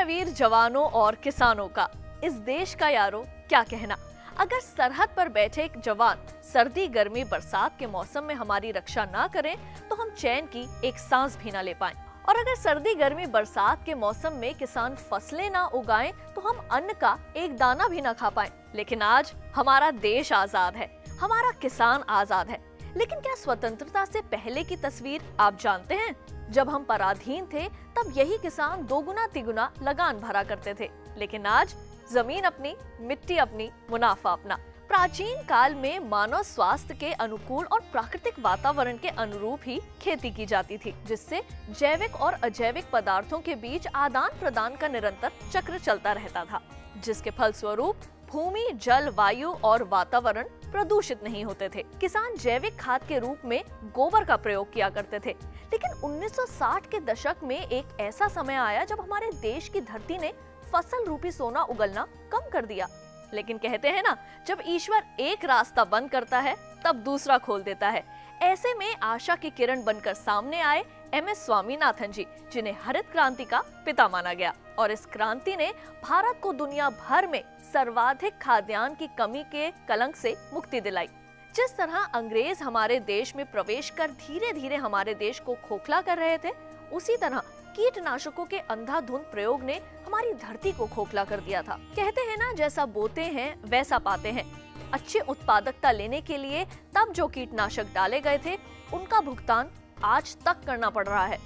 है वीर जवानों और किसानों का, इस देश का यारो क्या कहना। अगर सरहद पर बैठे एक जवान सर्दी गर्मी बरसात के मौसम में हमारी रक्षा ना करें तो हम चैन की एक सांस भी ना ले पाएं। और अगर सर्दी गर्मी बरसात के मौसम में किसान फसलें ना उगाएं तो हम अन्न का एक दाना भी ना खा पाएं। लेकिन आज हमारा देश आजाद है, हमारा किसान आजाद है। लेकिन क्या स्वतंत्रता से पहले की तस्वीर आप जानते हैं? जब हम पराधीन थे तब यही किसान दोगुना तिगुना लगान भरा करते थे। लेकिन आज जमीन अपनी, मिट्टी अपनी, मुनाफा अपना। प्राचीन काल में मानव स्वास्थ्य के अनुकूल और प्राकृतिक वातावरण के अनुरूप ही खेती की जाती थी, जिससे जैविक और अजैविक पदार्थों के बीच आदान प्रदान का निरंतर चक्र चलता रहता था, जिसके फलस्वरूप भूमि, जल, वायु और वातावरण प्रदूषित नहीं होते थे। किसान जैविक खाद के रूप में गोबर का प्रयोग किया करते थे। लेकिन 1960 के दशक में एक ऐसा समय आया जब हमारे देश की धरती ने फसल रूपी सोना उगलना कम कर दिया। लेकिन कहते हैं ना, जब ईश्वर एक रास्ता बंद करता है तब दूसरा खोल देता है। ऐसे में आशा की किरण बनकर सामने आए MS स्वामीनाथन जी, जिन्हें हरित क्रांति का पिता माना गया। और इस क्रांति ने भारत को दुनिया भर में सर्वाधिक खाद्यान्न की कमी के कलंक से मुक्ति दिलाई। जिस तरह अंग्रेज हमारे देश में प्रवेश कर धीरे धीरे हमारे देश को खोखला कर रहे थे, उसी तरह कीटनाशकों के अंधाधुंध प्रयोग ने हमारी धरती को खोखला कर दिया था। कहते हैं ना, जैसा बोते हैं वैसा पाते हैं। अच्छी उत्पादकता लेने के लिए तब जो कीटनाशक डाले गए थे, उनका भुगतान आज तक करना पड़ रहा है।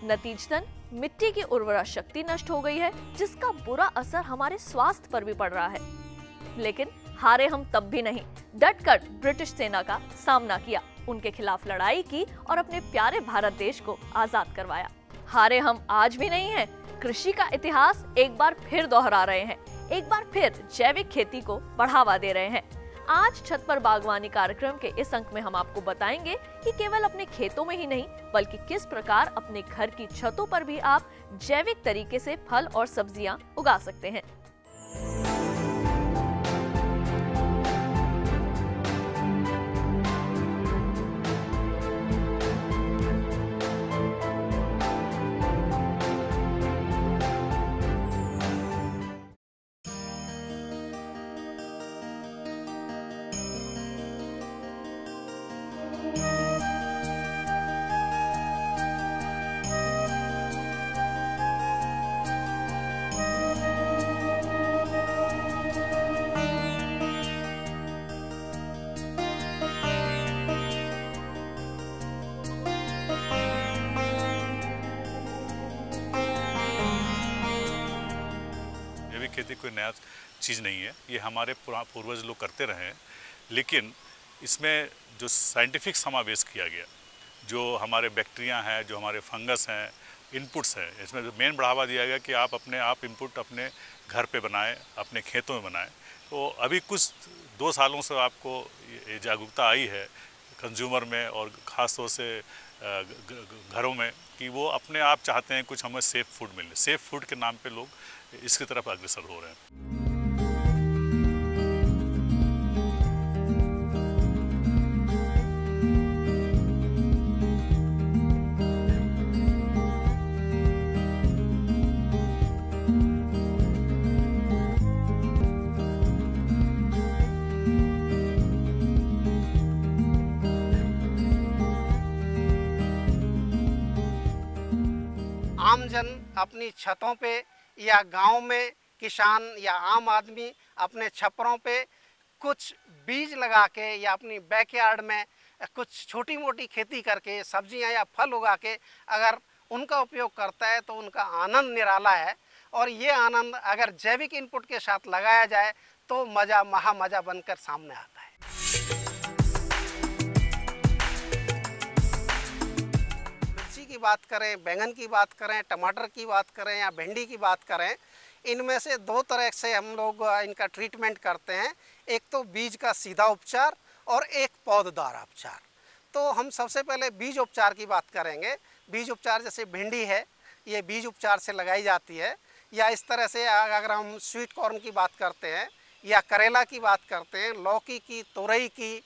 नतीजतन मिट्टी की उर्वरा शक्ति नष्ट हो गई है, जिसका बुरा असर हमारे स्वास्थ्य पर भी पड़ रहा है। लेकिन हारे हम तब भी नहीं, डटकर ब्रिटिश सेना का सामना किया, उनके खिलाफ लड़ाई की और अपने प्यारे भारत देश को आजाद करवाया। हारे हम आज भी नहीं हैं। कृषि का इतिहास एक बार फिर दोहरा रहे हैं, एक बार फिर जैविक खेती को बढ़ावा दे रहे हैं। आज छत पर बागवानी कार्यक्रम के इस अंक में हम आपको बताएंगे कि केवल अपने खेतों में ही नहीं, बल्कि किस प्रकार अपने घर की छतों पर भी आप जैविक तरीके से फल और सब्जियां उगा सकते हैं। खेती कोई नया चीज़ नहीं है, ये हमारे पूर्वज लोग करते रहे हैं। लेकिन इसमें जो साइंटिफिक समावेश किया गया, जो हमारे बैक्टीरिया हैं, जो हमारे फंगस हैं, इनपुट्स हैं, इसमें जो मेन बढ़ावा दिया गया कि आप अपने आप इनपुट अपने घर पे बनाएं, अपने खेतों में बनाएं। तो अभी कुछ 2 सालों से आपको ये जागरूकता आई है कंज्यूमर में और ख़ास तौर से घरों में, कि वो अपने आप चाहते हैं कुछ हमें सेफ़ फूड मिले। सेफ़ फूड के नाम पे लोग इसकी तरफ अग्रसर हो रहे हैं। आमजन अपनी छतों पे या गांव में किसान या आम आदमी अपने छप्परों पे कुछ बीज लगा के या अपनी बैकयार्ड में कुछ छोटी मोटी खेती करके सब्जियां या फल उगा के अगर उनका उपयोग करता है तो उनका आनंद निराला है। और ये आनंद अगर जैविक इनपुट के साथ लगाया जाए तो मज़ा महामज़ा बनकर सामने आता है। मिर्ची की बात करें, बैंगन की बात करें, टमाटर की बात करें या भिंडी की बात करें, इनमें से 2 तरह से हम लोग इनका ट्रीटमेंट करते हैं। एक तो बीज का सीधा उपचार और एक पौधदार उपचार। तो हम सबसे पहले बीज उपचार की बात करेंगे। बीज उपचार जैसे भिंडी है, ये बीज उपचार से लगाई जाती है। या इस तरह से अगर हम स्वीट कॉर्न की बात करते हैं या करेला की बात करते हैं, लौकी की, तोरई की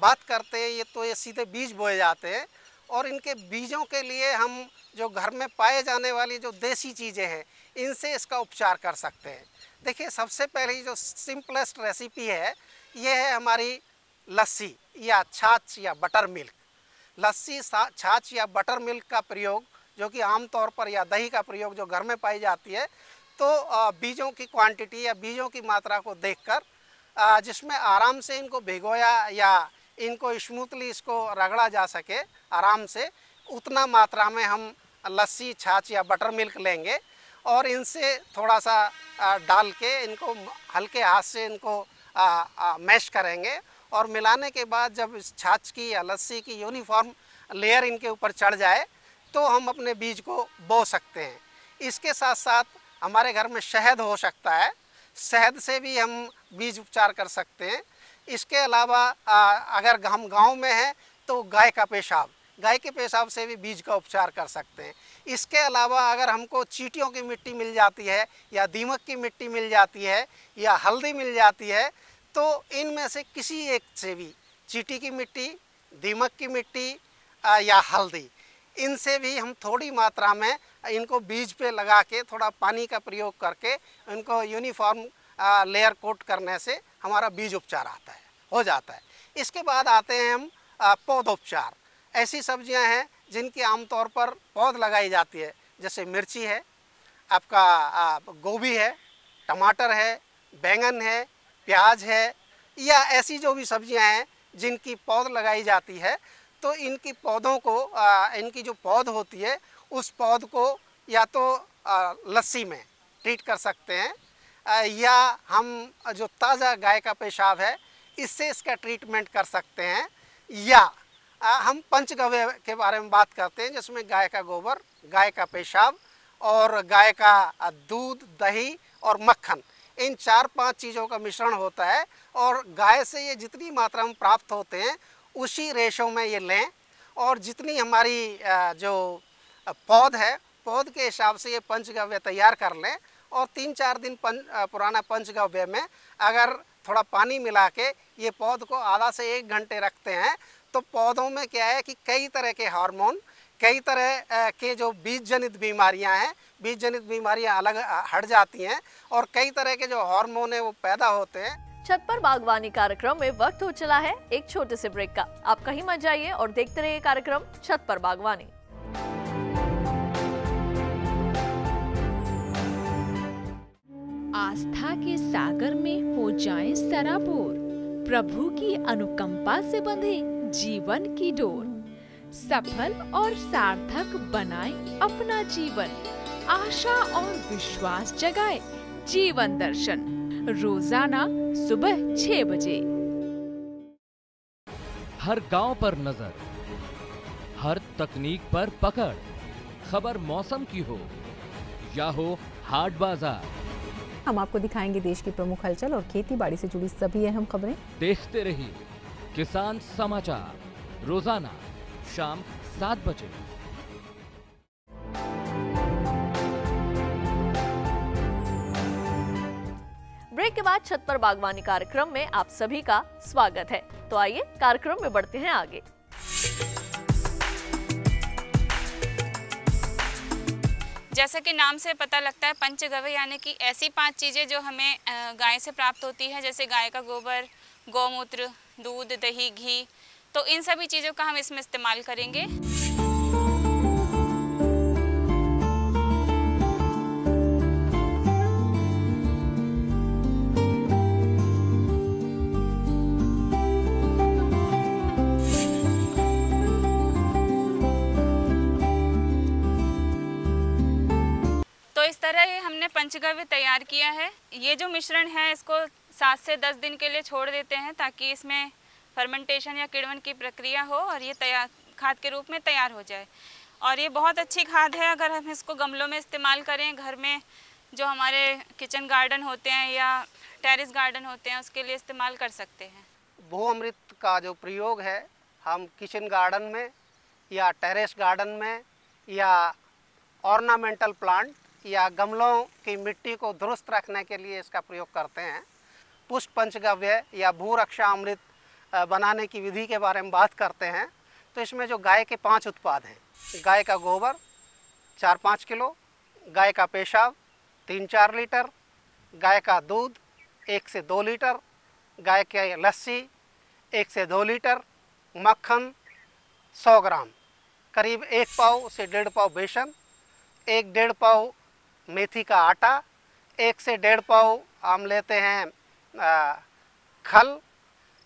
बात करते हैं, ये सीधे बीज बोए जाते हैं। और इनके बीजों के लिए हम जो घर में पाए जाने वाली जो देसी चीज़ें हैं, इनसे इसका उपचार कर सकते हैं। देखिए, सबसे पहले जो सिंपलेस्ट रेसिपी है ये है हमारी लस्सी या छाछ या बटर मिल्क। लस्सी, छाछ या बटर मिल्क का प्रयोग जो कि आमतौर पर, या दही का प्रयोग जो घर में पाई जाती है, तो बीजों की क्वांटिटी या बीजों की मात्रा को देखकर जिसमें आराम से इनको भिगोया या इनको स्मूथली इसको रगड़ा जा सके आराम से, उतना मात्रा में हम लस्सी, छाछ या बटर मिल्क लेंगे और इनसे थोड़ा सा डाल के इनको हल्के हाथ से इनको मैश करेंगे और मिलाने के बाद जब इस छाछ की या लस्सी की यूनिफॉर्म लेयर इनके ऊपर चढ़ जाए तो हम अपने बीज को बो सकते हैं। इसके साथ साथ हमारे घर में शहद हो सकता है, शहद से भी हम बीज उपचार कर सकते हैं। इसके अलावा अगर हम गांव में हैं तो गाय का पेशाब, गाय के पेशाब से भी बीज का उपचार कर सकते हैं। इसके अलावा अगर हमको चींटियों की मिट्टी मिल जाती है या दीमक की मिट्टी मिल जाती है या हल्दी मिल जाती है, तो इनमें से किसी एक से भी, चींटी की मिट्टी, दीमक की मिट्टी या हल्दी, इनसे भी हम थोड़ी मात्रा में इनको बीज पे लगा के थोड़ा पानी का प्रयोग करके इनको यूनिफॉर्म लेयर कोट करने से हमारा बीज उपचार आता है, हो जाता है। इसके बाद आते हैं हम पौधोपचार। ऐसी सब्जियां हैं जिनकी आमतौर पर पौध लगाई जाती है, जैसे मिर्ची है, आपका गोभी है, टमाटर है, बैंगन है, प्याज है, या ऐसी जो भी सब्जियां हैं जिनकी पौध लगाई जाती है, तो इनकी पौधों को इनकी जो पौध होती है उस पौध को या तो लस्सी में ट्रीट कर सकते हैं या हम जो ताज़ा गाय का पेशाब है इससे इसका ट्रीटमेंट कर सकते हैं, या हम पंचगव्य के बारे में बात करते हैं जिसमें गाय का गोबर, गाय का पेशाब और गाय का दूध, दही और मक्खन, इन 4-5 चीज़ों का मिश्रण होता है और गाय से ये जितनी मात्रा में प्राप्त होते हैं उसी रेशो में ये लें और जितनी हमारी जो पौध है, पौध के हिसाब से ये पंचगव्य तैयार कर लें और 3-4 दिन पुराना पंचगव्य में अगर थोड़ा पानी मिला के ये पौध को आधा से 1 घंटे रखते हैं तो पौधों में क्या है कि कई तरह के हार्मोन, कई तरह के जो बीज जनित बीमारियां हैं, बीज जनित बीमारियां अलग हट जाती हैं और कई तरह के जो हार्मोन है वो पैदा होते हैं। छत पर बागवानी कार्यक्रम में वक्त हो चला है एक छोटे से ब्रेक का। आप कहीं मत जाइए और देखते रहिए कार्यक्रम छत पर बागवानी। आस्था के सागर में हो जाएं सराबोर, प्रभु की अनुकंपा से बंधे जीवन की डोर, सफल और सार्थक बनाएं अपना जीवन, आशा और विश्वास जगाए जीवन दर्शन, रोजाना सुबह 6 बजे। हर गांव पर नजर, हर तकनीक पर पकड़, खबर मौसम की हो या हो हाट बाजार, हम आपको दिखाएंगे देश की प्रमुख हलचल और खेती बाड़ी से जुड़ी सभी अहम खबरें। देखते रहिए किसान समाचार, रोजाना शाम 7 बजे। ब्रेक के बाद छत पर बागवानी कार्यक्रम में आप सभी का स्वागत है। तो आइए कार्यक्रम में बढ़ते हैं आगे। जैसा कि नाम से पता लगता है, पंचगव्य यानी कि ऐसी 5 चीज़ें जो हमें गाय से प्राप्त होती है, जैसे गाय का गोबर, गौमूत्र, दूध, दही, घी, तो इन सभी चीज़ों का हम इसमें इस्तेमाल करेंगे। तो इस तरह हमने पंचगव्य तैयार किया है। ये जो मिश्रण है इसको 7 से 10 दिन के लिए छोड़ देते हैं ताकि इसमें फर्मेंटेशन या किण्वन की प्रक्रिया हो और ये तैयार खाद के रूप में तैयार हो जाए। और ये बहुत अच्छी खाद है। अगर हम इसको गमलों में इस्तेमाल करें, घर में जो हमारे किचन गार्डन होते हैं या टेरेस गार्डन होते हैं उसके लिए इस्तेमाल कर सकते हैं। भू अमृत का जो प्रयोग है हम किचन गार्डन में या टेरेस गार्डन में या ऑर्नामेंटल प्लांट या गमलों की मिट्टी को दुरुस्त रखने के लिए इसका प्रयोग करते हैं। पुष्प पंचगव्य या भू रक्षा अमृत बनाने की विधि के बारे में बात करते हैं तो इसमें जो गाय के 5 उत्पाद हैं, गाय का गोबर 4-5 किलो, गाय का पेशाब 3-4 लीटर, गाय का दूध 1 से 2 लीटर, गाय की लस्सी 1 से 2 लीटर, मक्खन 100 ग्राम, करीब 1 पाव से 1.5 पाव बेसन, 1-1.5 पाव मेथी का आटा, 1 से 1.5 पाव हम लेते हैं खल।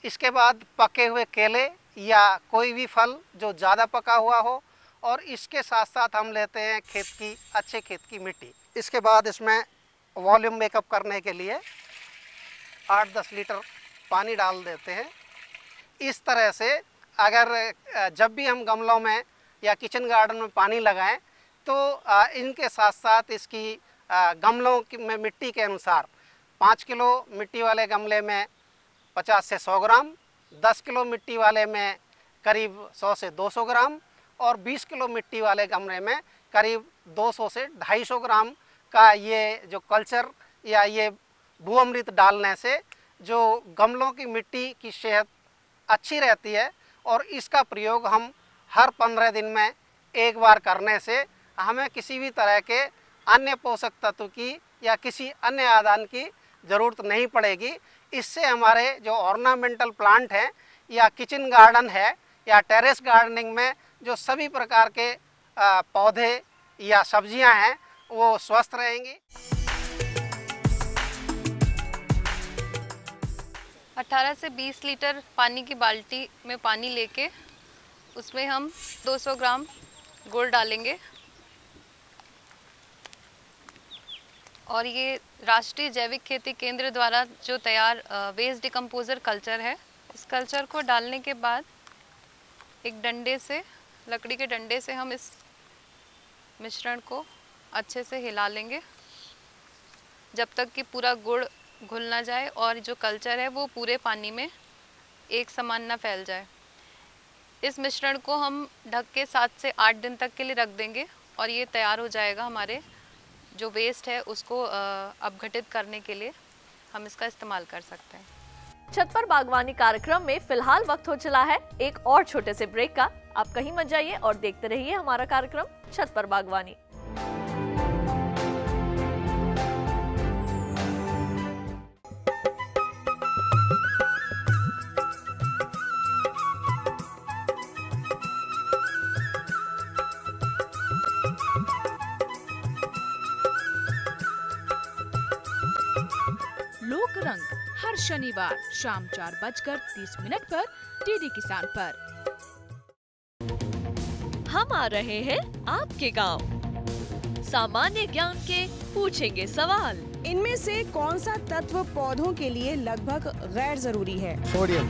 इसके बाद पके हुए केले या कोई भी फल जो ज़्यादा पका हुआ हो, और इसके साथ साथ हम लेते हैं अच्छे खेत की मिट्टी। इसके बाद इसमें वॉल्यूम मेकअप करने के लिए 8-10 लीटर पानी डाल देते हैं। इस तरह से अगर जब भी हम गमलों में या किचन गार्डन में पानी लगाएं तो इनके साथ साथ इसकी गमलों में मिट्टी के अनुसार 5 किलो मिट्टी वाले गमले में 50 से 100 ग्राम, 10 किलो मिट्टी वाले में करीब 100 से 200 ग्राम, और 20 किलो मिट्टी वाले गमले में करीब 200 से 250 ग्राम का ये जो कल्चर या ये भूअमृत डालने से जो गमलों की मिट्टी की सेहत अच्छी रहती है। और इसका प्रयोग हम हर 15 दिन में एक बार करने से हमें किसी भी तरह के अन्य पोषक तत्व की या किसी अन्य आदान की ज़रूरत नहीं पड़ेगी। इससे हमारे जो ऑर्नामेंटल प्लांट हैं या किचन गार्डन है या टेरेस गार्डनिंग में जो सभी प्रकार के पौधे या सब्जियां हैं वो स्वस्थ रहेंगी। 18 से 20 लीटर पानी की बाल्टी में पानी लेके उसमें हम 200 ग्राम गुड़ डालेंगे, और ये राष्ट्रीय जैविक खेती केंद्र द्वारा जो तैयार वेस्ट डिकम्पोजर कल्चर है, इस कल्चर को डालने के बाद एक डंडे से, लकड़ी के डंडे से हम इस मिश्रण को अच्छे से हिला लेंगे जब तक कि पूरा गुड़ घुल ना जाए और जो कल्चर है वो पूरे पानी में एक समान ना फैल जाए। इस मिश्रण को हम ढक के 7 से 8 दिन तक के लिए रख देंगे और ये तैयार हो जाएगा। हमारे जो वेस्ट है उसको अपघटित करने के लिए हम इसका इस्तेमाल कर सकते हैं। छत पर बागवानी कार्यक्रम में फिलहाल वक्त हो चला है एक और छोटे से ब्रेक का। आप कहीं मत जाइए और देखते रहिए हमारा कार्यक्रम छत पर बागवानी। लोक रंग हर शनिवार शाम 4:30 पर डीडी किसान पर। हम आ रहे हैं आपके गांव। सामान्य ज्ञान के पूछेंगे सवाल। इनमें से कौन सा तत्व पौधों के लिए लगभग गैर जरूरी है? सोडियम।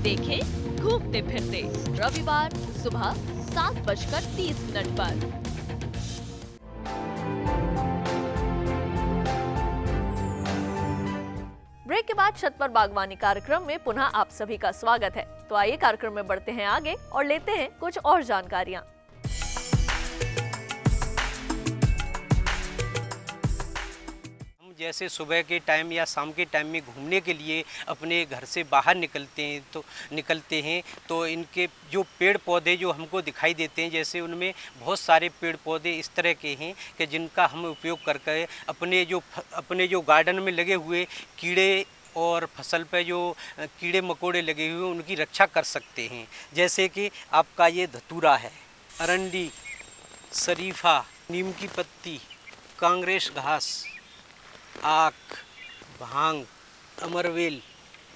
देखें घूमते फिरते रविवार सुबह 7:30 पर। ब्रेक के बाद छत पर बागवानी कार्यक्रम में पुनः आप सभी का स्वागत है। तो आइए कार्यक्रम में बढ़ते हैं आगे और लेते हैं कुछ और जानकारियां। हम जैसे सुबह के टाइम या शाम के टाइम में घूमने के लिए अपने घर से बाहर निकलते हैं तो इनके जो पेड़ पौधे जो हमको दिखाई देते हैं, जैसे उनमें बहुत सारे पेड़ पौधे इस तरह के हैं कि जिनका हम उपयोग करके अपने जो गार्डन में लगे हुए कीड़े और फसल पे जो कीड़े मकोड़े लगे हुए उनकी रक्षा कर सकते हैं। जैसे कि आपका ये धतूरा है, अरंडी, शरीफा, नीम की पत्ती, कांग्रेस घास, आक, भांग, अमरवेल,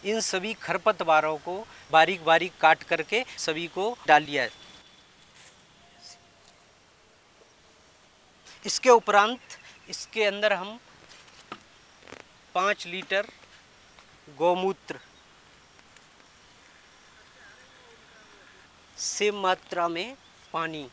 इन सभी खरपतवारों को बारीक बारीक काट करके सभी को डाल दिया। इसके उपरांत इसके अंदर हम 5 लीटर गौमूत्र सेम मात्रा में पानी,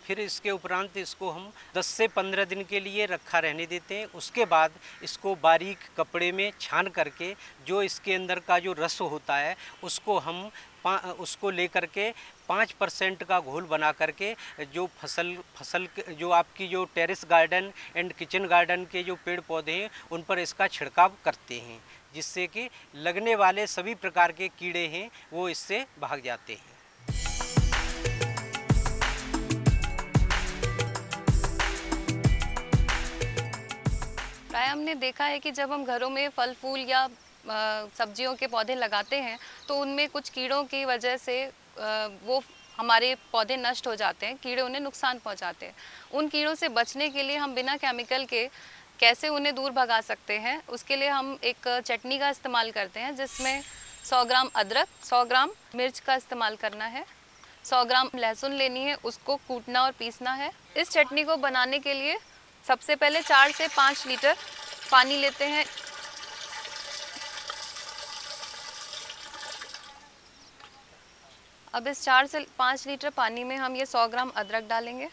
फिर इसके उपरांत इसको हम 10 से 15 दिन के लिए रखा रहने देते हैं। उसके बाद इसको बारीक कपड़े में छान करके जो इसके अंदर का जो रस होता है उसको हम उसको लेकर के 5% का घोल बना करके जो फसल जो आपकी जो terrace garden and kitchen garden के जो पेड़ पौधे हैं उन पर इसका छिड़काव करते हैं, जिससे कि लगने वाले सभी प्रकार के कीड़े हैं वो इससे भाग जाते हैं। प्राय हमने देखा है कि जब हम घरों में फल फूल या सब्जियों के पौधे लगाते हैं तो उनमें कुछ कीड़ों की वजह से वो हमारे पौधे नष्ट हो जाते हैं, कीड़े उन्हें नुकसान पहुंचाते हैं। उन कीड़ों से बचने के लिए हम बिना केमिकल के कैसे उन्हें दूर भगा सकते हैं, उसके लिए हम एक चटनी का इस्तेमाल करते हैं जिसमें 100 ग्राम अदरक, 100 ग्राम मिर्च का इस्तेमाल करना है, 100 ग्राम लहसुन लेनी है, उसको कूटना और पीसना है। इस चटनी को बनाने के लिए सबसे पहले 4 से 5 लीटर पानी लेते हैं। अब इस 4 से 5 लीटर पानी में हम ये 100 ग्राम अदरक डालेंगे।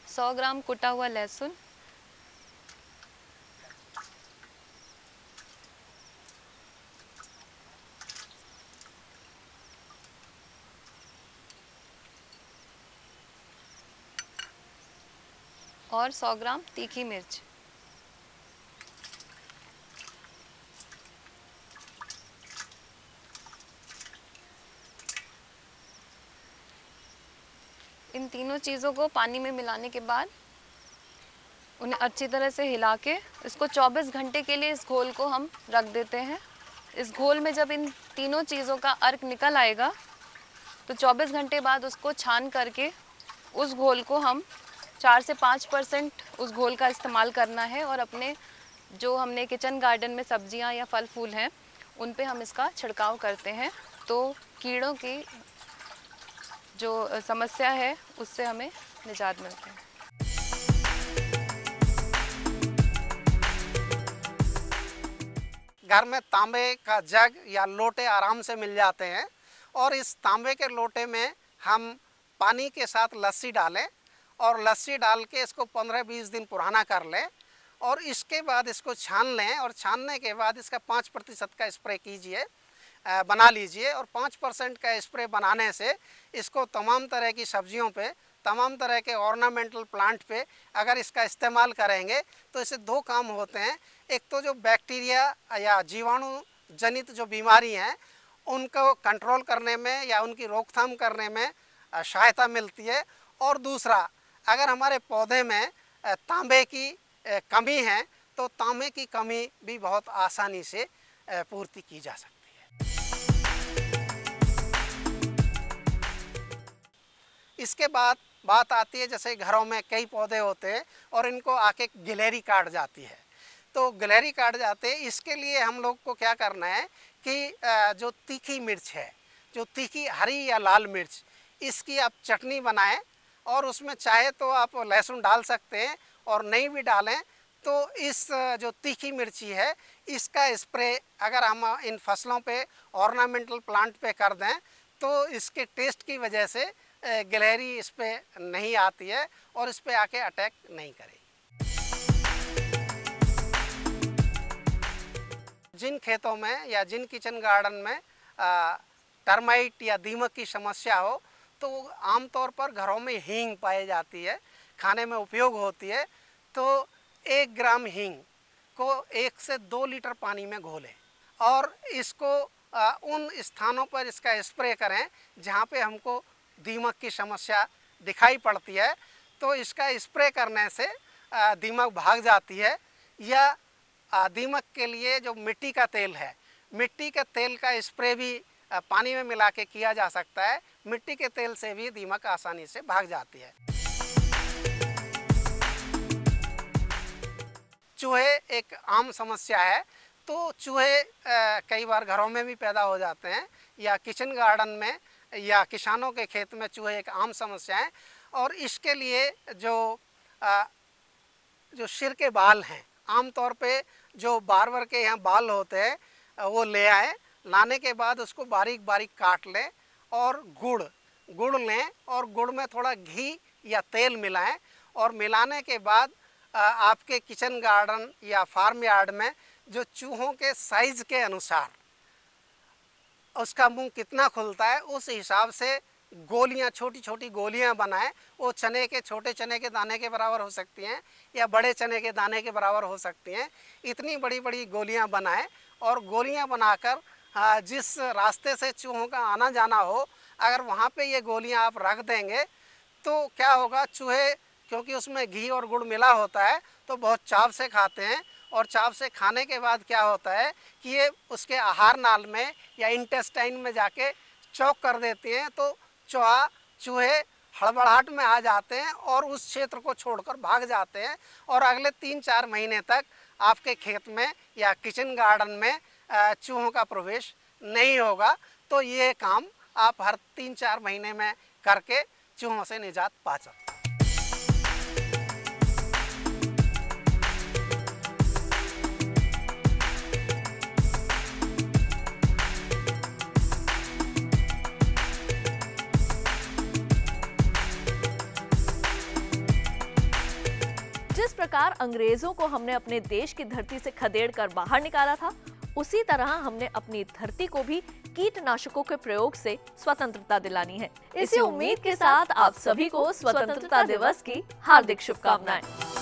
सौ ग्राम कुटा हुआ लहसुन, और 100 ग्राम तीखी मिर्च। इन तीनों चीज़ों को पानी में मिलाने के बाद उन्हें अच्छी तरह से हिला के इसको 24 घंटे के लिए इस घोल को हम रख देते हैं। इस घोल में जब इन तीनों चीज़ों का अर्क निकल आएगा तो 24 घंटे बाद उसको छान करके उस घोल को हम 4 से 5% उस घोल का इस्तेमाल करना है और अपने जो हमने किचन गार्डन में सब्जियां या फल फूल हैं उन पे हम इसका छिड़काव करते हैं, तो कीड़ों की जो समस्या है उससे हमें निजात मिलती है। घर में तांबे का जग या लोटे आराम से मिल जाते हैं और इस तांबे के लोटे में हम पानी के साथ लस्सी डालें और लस्सी डाल के इसको 15-20 दिन पुराना कर लें और इसके बाद इसको छान लें और छानने के बाद इसका 5% का स्प्रे कीजिए, बना लीजिए। और 5% का स्प्रे बनाने से इसको तमाम तरह की सब्जियों पे, तमाम तरह के ऑर्नामेंटल प्लांट पे अगर इसका इस्तेमाल करेंगे तो इससे 2 काम होते हैं। एक तो जो बैक्टीरिया या जीवाणु जनित जो बीमारी हैं उनको कंट्रोल करने में या उनकी रोकथाम करने में सहायता मिलती है, और दूसरा अगर हमारे पौधे में तांबे की कमी है तो तांबे की कमी भी बहुत आसानी से पूर्ति की जा सकती है। इसके बाद बात आती है जैसे घरों में कई पौधे होते हैं और इनको आके गिलहरी काट जाती है, तो गिलहरी काट जाते हैं। इसके लिए हम लोग को क्या करना है कि जो तीखी मिर्च है, जो तीखी हरी या लाल मिर्च, इसकी आप चटनी बनाएं और उसमें चाहे तो आप लहसुन डाल सकते हैं और नहीं भी डालें तो इस जो तीखी मिर्ची है इसका स्प्रे अगर हम इन फसलों पे, ऑर्नामेंटल प्लांट पे कर दें तो इसके टेस्ट की वजह से गिलहरी इस पे नहीं आती है और इस पे आके अटैक नहीं करेगी। जिन खेतों में या जिन किचन गार्डन में टर्माइट या दीमक की समस्या हो तो आमतौर पर घरों में हींग पाई जाती है, खाने में उपयोग होती है। तो 1 ग्राम हींग को 1 से 2 लीटर पानी में घोलें और इसको उन स्थानों पर इसका स्प्रे करें जहाँ पे हमको दीमक की समस्या दिखाई पड़ती है, तो इसका स्प्रे करने से दीमक भाग जाती है। या दीमक के लिए जो मिट्टी का तेल है, मिट्टी के तेल का स्प्रे भी पानी में मिला के किया जा सकता है। मिट्टी के तेल से भी दीमक आसानी से भाग जाती है। चूहे एक आम समस्या है, तो चूहे कई बार घरों में भी पैदा हो जाते हैं या किचन गार्डन में या किसानों के खेत में चूहे एक आम समस्या है। और इसके लिए जो जो सिर के बाल हैं, आमतौर पे जो बार्बर के यहाँ बाल होते हैं वो ले आए, लाने के बाद उसको बारीक बारीक काट लें और गुड़ लें और गुड़ में थोड़ा घी या तेल मिलाएं और मिलाने के बाद आपके किचन गार्डन या फार्म यार्ड में जो चूहों के साइज़ के अनुसार उसका मुंह कितना खुलता है उस हिसाब से गोलियां, छोटी छोटी गोलियां बनाएं। वो चने के, छोटे चने के दाने के बराबर हो सकती हैं या बड़े चने के दाने के बराबर हो सकती हैं। इतनी बड़ी बड़ी गोलियां बनाएं और गोलियां बनाकर जिस रास्ते से चूहों का आना जाना हो, अगर वहाँ पे ये गोलियां आप रख देंगे तो क्या होगा, चूहे क्योंकि उसमें घी और गुड़ मिला होता है तो बहुत चाव से खाते हैं और चाव से खाने के बाद क्या होता है कि ये उसके आहार नाल में या इंटेस्टाइन में जाके चौक कर देती हैं, तो चूहे हड़बड़ाहट में आ जाते हैं और उस क्षेत्र को छोड़कर भाग जाते हैं और अगले 3-4 महीने तक आपके खेत में या किचन गार्डन में चूहों का प्रवेश नहीं होगा। तो ये काम आप हर 3-4 महीने में करके चूहों से निजात पा सकते हैं। जिस प्रकार अंग्रेजों को हमने अपने देश की धरती से खदेड़ कर बाहर निकाला था, उसी तरह हमने अपनी धरती को भी कीटनाशकों के प्रयोग से स्वतंत्रता दिलानी है। इसी उम्मीद के साथ आप सभी को स्वतंत्रता दिवस की हार्दिक शुभकामनाएं।